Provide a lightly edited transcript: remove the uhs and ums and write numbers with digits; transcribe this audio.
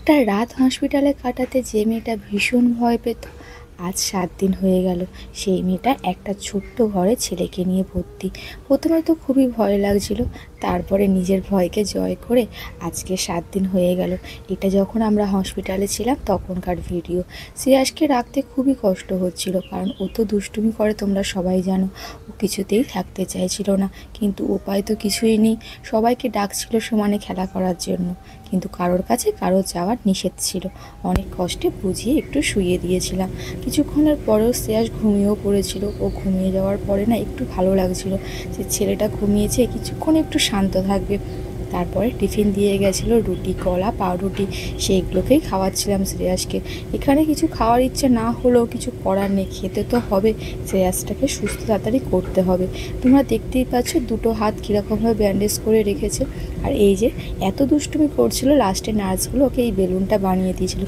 একটা রাত হসপিটালে কাটাতে যে মেয়েটা ভীষণ ভয় পেত, আজ 7 দিন হয়ে গেল সেই মেয়েটা একটা ছোট্ট ঘরে ছেলেকে নিয়ে ভর্তি। প্রথমে তো খুবই ভয় লাগছিল, তারপরে নিজের ভয়কে জয় করে আজকে 7 দিন হয়ে গেল। এটা যখন আমরা হসপিটালে ছিলাম তখনকার ভিডিও। শ্রেয়াসকে রাখতে খুবই কষ্ট হচ্ছিল, কারণ ও তো দুষ্টুমি করে, তোমরা সবাই জানো। ও কিছুতেই থাকতে চাইছিল না, কিন্তু উপায় তো কিছুই নেই। সবাইকে ডাকছিল সমানে খেলা করার জন্য, কিন্তু কারোর কাছে কারো যাওয়ার নিষেধ ছিল। অনেক কষ্টে বুঝিয়ে একটু শুইয়ে দিয়েছিলাম। কিছুক্ষণের পরেও শ্রেয়াস ঘুমিয়েও পড়েছিল। ও ঘুমিয়ে যাওয়ার পরে না একটু ভালো লাগছিল যে ছেলেটা ঘুমিয়েছে, কিছুক্ষণ একটু শান্ত থাকবে। তারপরে টিফিন দিয়ে গেছিলো, রুটি, কলা, পাউরুটি, সেইগুলোকেই খাওয়াচ্ছিলাম শ্রেয়াসকে। এখানে কিছু খাওয়ার ইচ্ছে না হলেও কিছু করার নেই, খেতে তো হবে। শ্রেয়াসটাকে সুস্থ তাড়াতাড়ি করতে হবে। তোমরা দেখতেই পাচ্ছ দুটো হাত কীরকমভাবে ব্যান্ডেজ করে রেখেছে। আর এই যে এত দুষ্টুমি করছিল, লাস্টে নার্সগুলো ওকে এই বেলুনটা বানিয়ে দিয়েছিল।